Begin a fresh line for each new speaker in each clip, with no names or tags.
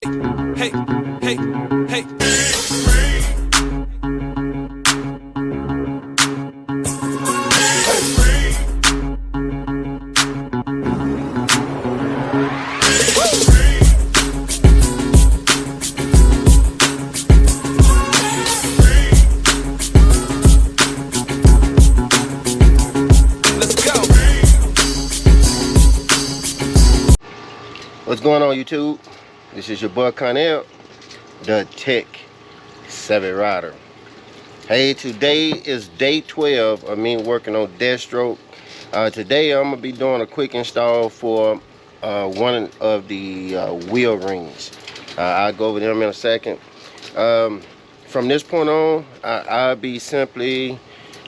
hey, hey, hey.
What's going on, YouTube? This is your boy Connell, the Tech Savvy Rider. Hey, today is day 12 of me working on Deathstroke. Today I'm gonna be doing a quick install for one of the wheel rings. I'll go over them in a second. From this point on, I'll be simply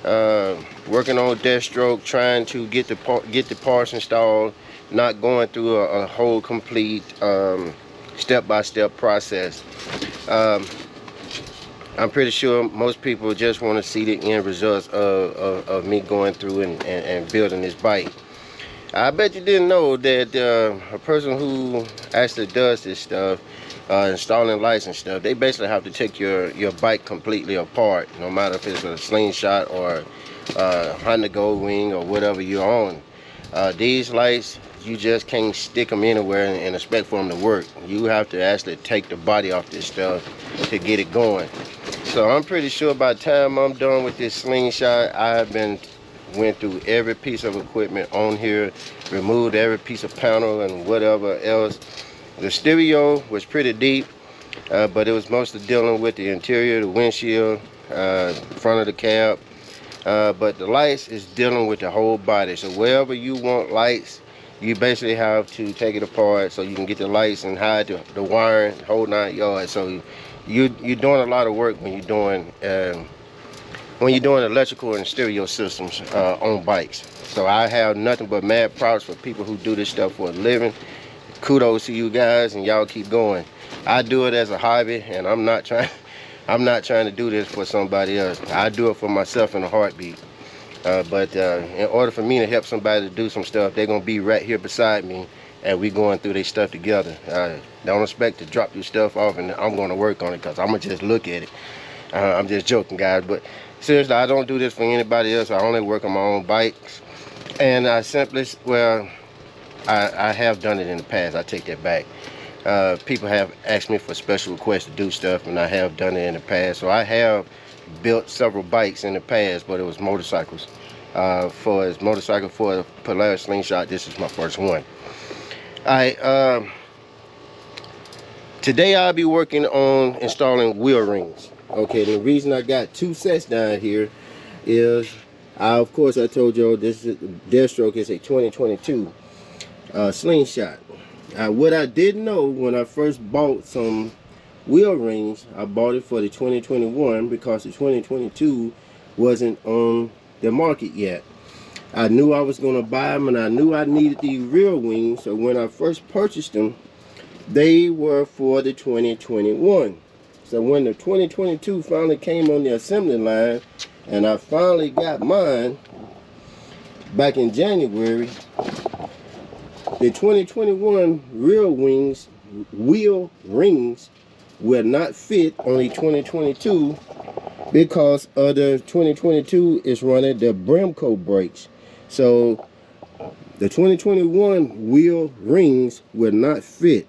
working on Deathstroke, trying to get the parts installed, not going through a whole complete step-by-step process. I'm pretty sure most people just want to see the end results of me going through and building this bike. I bet you didn't know that a person who actually does this stuff, installing lights and stuff, they basically have to take your bike completely apart, no matter if it's a Slingshot or Honda Gold Wing or whatever you're on. These lights, you just can't stick them anywhere and expect for them to work. You have to actually take the body off this stuff to get it going. So I'm pretty sure by the time I'm done with this Slingshot, I've went through every piece of equipment on here, removed every piece of panel and whatever else. The stereo was pretty deep, but it was mostly dealing with the interior, the windshield, front of the cab. But the lights is dealing with the whole body. So wherever you want lights, you basically have to take it apart so you can get the lights and hide the wiring, whole 9 yards. So you're doing a lot of work when you're doing electrical and stereo systems on bikes. So I have nothing but mad props for people who do this stuff for a living. Kudos to you guys, and y'all keep going. I do it as a hobby, and I'm not trying to do this for somebody else. I do it for myself in a heartbeat. But in order for me to help somebody to do some stuff, they're gonna be right here beside me, and we going through their stuff together. Don't expect to drop your stuff off and I'm gonna work on it, because I'm gonna just look at it. I'm just joking, guys, but seriously, I don't do this for anybody else. I only work on my own bikes, and I simply, well, I have done it in the past. I take that back. People have asked me for special requests to do stuff, and I have done it in the past. So I have built several bikes in the past, but it was motorcycles. For a motorcycle for a Polaris Slingshot, this is my first one. Today I'll be working on installing wheel rings. Okay, the reason I got 2 sets down here is, of course, I told y'all this is Deathstroke is a 2022 Slingshot. What I didn't know when I first bought some wheel rings, I bought it for the 2021 because the 2022 wasn't on the market yet. I knew I was going to buy them, and I knew I needed the rear wings. So when I first purchased them, they were for the 2021. So when the 2022 finally came on the assembly line, and I finally got mine back in January, the 2021 wheel rings will not fit on the 2022 because of the 2022 is running the Bremco brakes. So the 2021 wheel rings will not fit.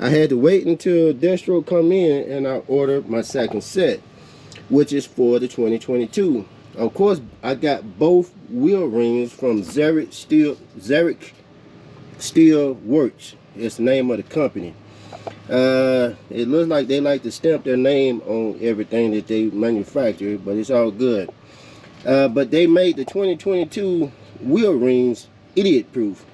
I had to wait until Deathstroke come in, and I ordered my second set, which is for the 2022. Of course, I got both wheel rings from Zerrick Steel Works. It's the name of the company. It looks like they like to stamp their name on everything that they manufacture, but it's all good. But they made the 2022 wheel rings idiot proof.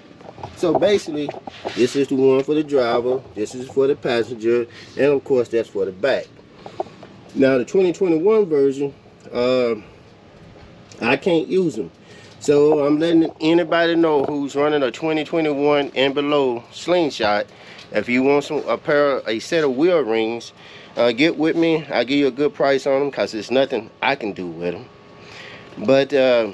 So basically, this is the one for the driver, this is for the passenger, and of course that's for the back. Now the 2021 version, I can't use them. So I'm letting anybody know who's running a 2021 and below Slingshot, if you want a set of wheel rings, get with me. I'll give you a good price on them, because there's nothing I can do with them. But they're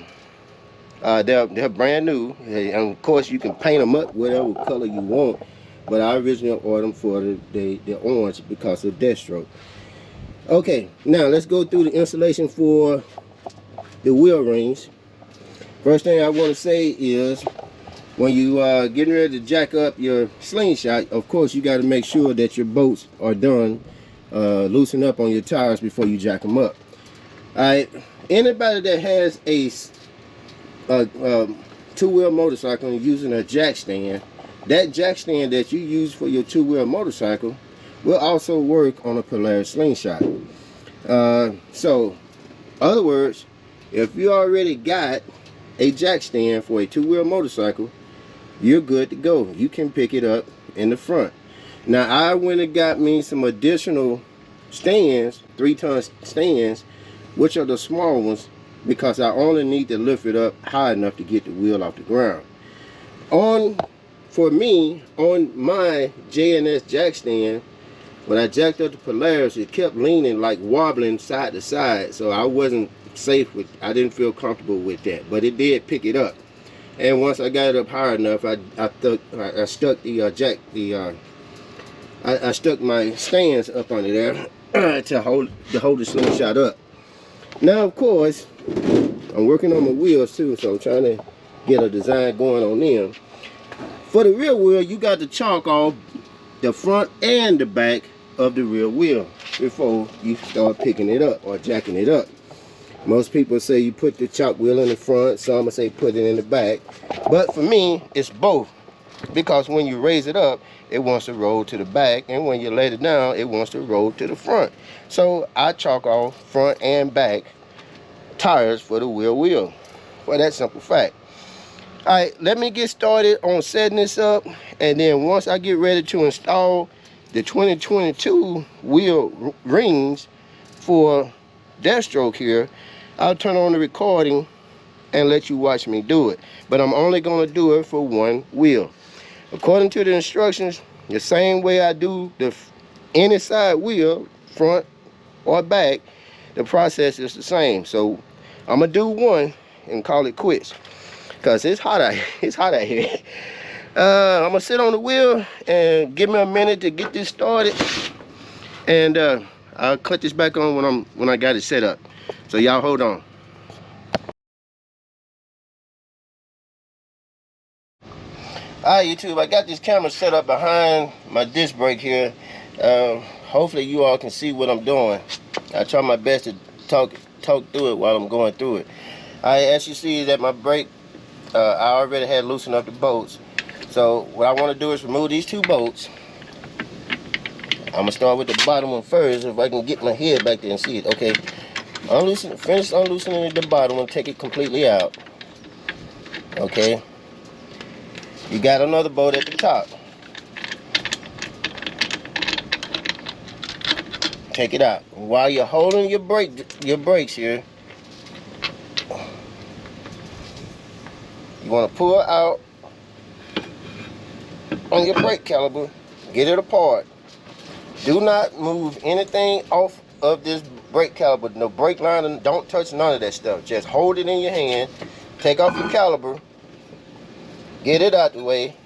brand new, and of course you can paint them up whatever color you want. but I originally ordered them for the orange because of Deathstroke. Okay, now let's go through the installation for the wheel rings. First thing I want to say is, when you are getting ready to jack up your slingshot, of course you got to make sure that your bolts are done, loosen up on your tires before you jack them up. Alright, anybody that has a two-wheel motorcycle and using a jack stand, that jack stand that you use for your two-wheel motorcycle will also work on a Polaris Slingshot. So, other words, if you already got a jack stand for a two-wheel motorcycle, you're good to go. You can pick it up in the front. Now, I went and got me some additional stands, 3-ton stands, which are the small ones, because I only need to lift it up high enough to get the wheel off the ground. For me, on my J&S jack stand, when I jacked up the Polaris, it kept leaning, like wobbling side to side, so I wasn't safe with, I didn't feel comfortable with that, but it did pick it up. And once I got it up high enough, I stuck I stuck my stands up under there to hold the slingshot up. Now, of course, I'm working on my wheels too, so I'm trying to get a design going on them. For the rear wheel, you got to chalk off the front and the back of the rear wheel before you start picking it up or jacking it up. Most people say you put the chalk wheel in the front, some say put it in the back, but for me it's both, because when you raise it up it wants to roll to the back, and when you let it down it wants to roll to the front. So I chalk off front and back tires for the rear wheel, for that simple fact. Alright, let me get started on setting this up, and then once I get ready to install the 2022 wheel rings for Deathstroke here, I'll turn on the recording and let you watch me do it. But I'm only going to do it for one wheel. According to the instructions, the same way I do the any side wheel, front or back, the process is the same. So I'm going to do one and call it quits, because it's hot out here. It's hot out here. I'm going to sit on the wheel and give me a minute to get this started, and I'll cut this back on when I got it set up. So y'all hold on. Alright, YouTube, I got this camera set up behind my disc brake here. Hopefully you all can see what I'm doing. I try my best to talk through it while I'm going through it. As you see that my brake, I already had loosened up the bolts. So what I want to do is remove these two bolts. I'm gonna start with the bottom one first, if I can get my head back there and see it. Okay, finish unloosening the bottom and take it completely out. Okay, you got another bolt at the top. Take it out. While you're holding your brakes here, you want to pull out on your brake caliper, get it apart. Do not move anything off of this brake caliper. No brake line, and don't touch none of that stuff. Just hold it in your hand. Take off your caliper. Get it out the way.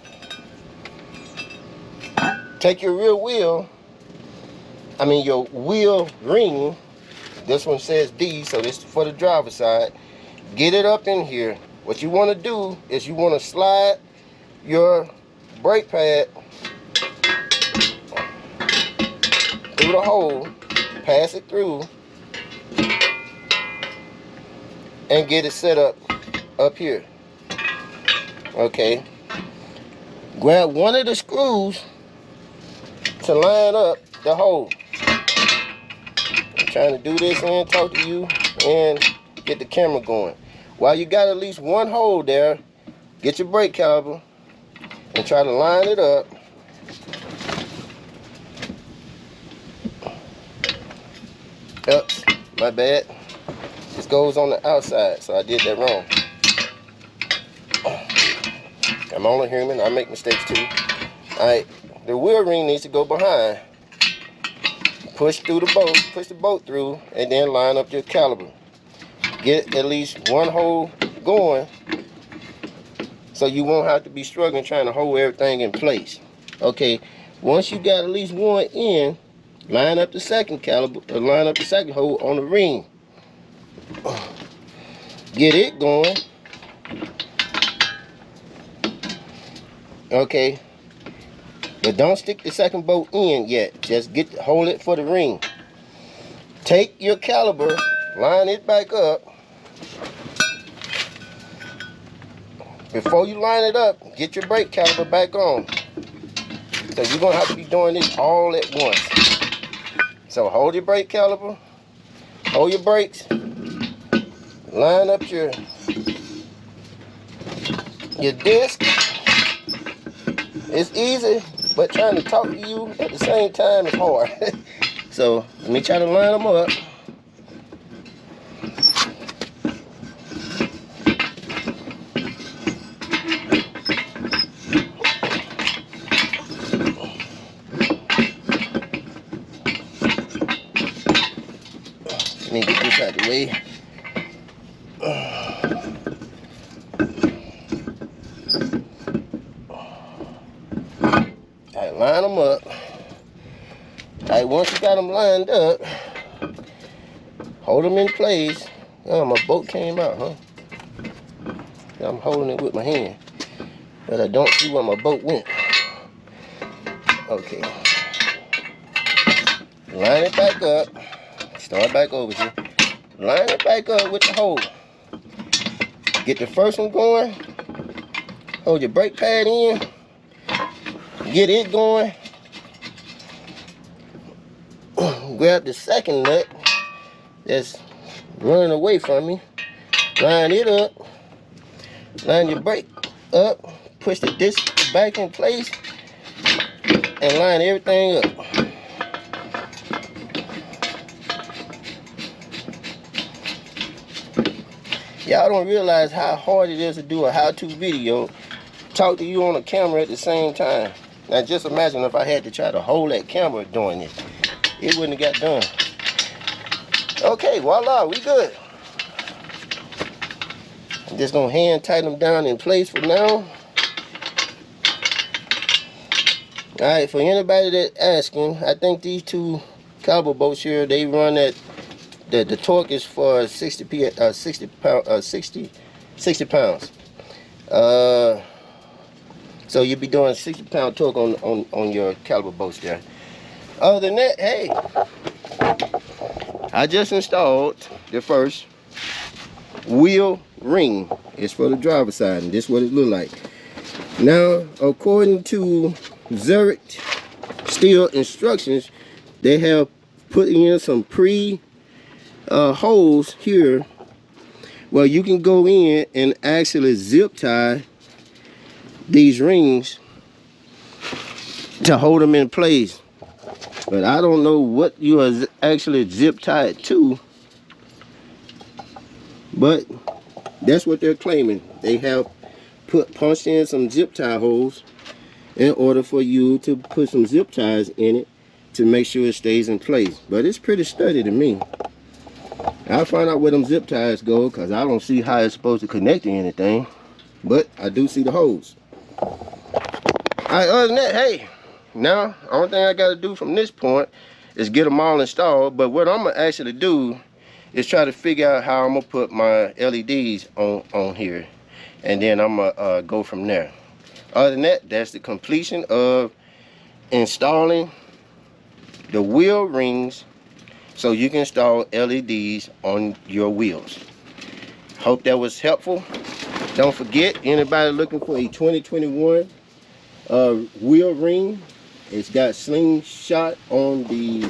Take your rear wheel. Your wheel ring. This one says D, so this is for the driver's side. Get it up in here. What you want to do is you want to slide your brake pad through the hole, pass it through, and get it set up here. Okay, grab one of the screws to line up the hole. I'm trying to do this and talk to you and get the camera going. While you got at least one hole there, get your brake caliper and try to line it up. Oops, my bad. This goes on the outside, so I did that wrong. I'm only human, I make mistakes too. Alright, the wheel ring needs to go behind. Push through the bolt, push the bolt through, and then line up your caliper. Get at least one hole going, so you won't have to be struggling trying to hold everything in place. Okay, once you got at least one in, line up the second caliber, line up the second hole on the ring. Get it going. Okay, but don't stick the second bolt in yet. Just hold it for the ring. Take your caliber, line it back up. Before you line it up, get your brake caliber back on. So you're gonna have to be doing this all at once. So hold your brake caliber, hold your brakes, line up your disc. It's easy, but trying to talk to you at the same time is hard. So let me try to line them up. Let me get this out of the way. Alright, line them up. Alright, once you got them lined up, hold them in place. Oh, my bolt came out, huh? I'm holding it with my hand, but I don't see where my bolt went. Okay. Line it back up. Start back over here. Line it back up with the hole. Get the first one going. Hold your brake pad in. Get it going. Grab the second nut that's running away from me. Line it up. Line your brake up. Push the disc back in place. And line everything up. Y'all don't realize how hard it is to do a how-to video, talk to you on the camera at the same time. Now just imagine if I had to try to hold that camera doing this. It wouldn't have got done. Okay, voila, we good. I'm just gonna hand tighten them down in place for now. Alright, for anybody that's asking, I think these two caliber bolts here, they run at the torque is for 60 pounds. So you'll be doing 60-pound torque on your caliber bolts there. Other than that, hey, I just installed the first wheel ring. It's for the driver's side, and this is what it look like. Now, according to Zurich Steel instructions, they have put in some holes here. Well, you can go in and actually zip tie these rings to hold them in place, but I don't know what you are actually zip tied to, but that's what they're claiming. They have punched in some zip tie holes in order for you to put some zip ties in it to make sure it stays in place. But it's pretty sturdy to me. I'll find out where them zip ties go, because I don't see how it's supposed to connect to anything, but I do see the holes. Alright, other than that, hey, now only thing I got to do from this point is get them all installed. But what I'm gonna actually do is try to figure out how I'm gonna put my LEDs on here, and then I'm gonna go from there. Other than that, that's the completion of installing the wheel rings so you can install LEDs on your wheels. Hope that was helpful. Don't forget, anybody looking for a 2021 wheel ring, it's got slingshot on the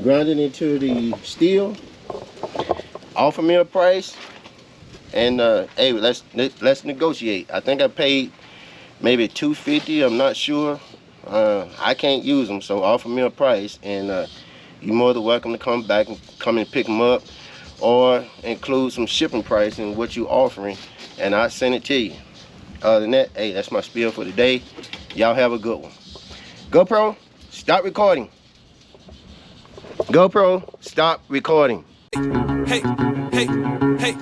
grounded into the steel. Offer me a price, and hey, let's negotiate. I think I paid maybe $250. I'm not sure. I can't use them, so offer me a price, and you're more than welcome to come back and pick them up, or include some shipping price in what you're offering, and I'll send it to you. Other than that, hey, that's my spiel for today. Y'all have a good one. GoPro, stop recording. GoPro, stop recording.
Hey, hey, hey.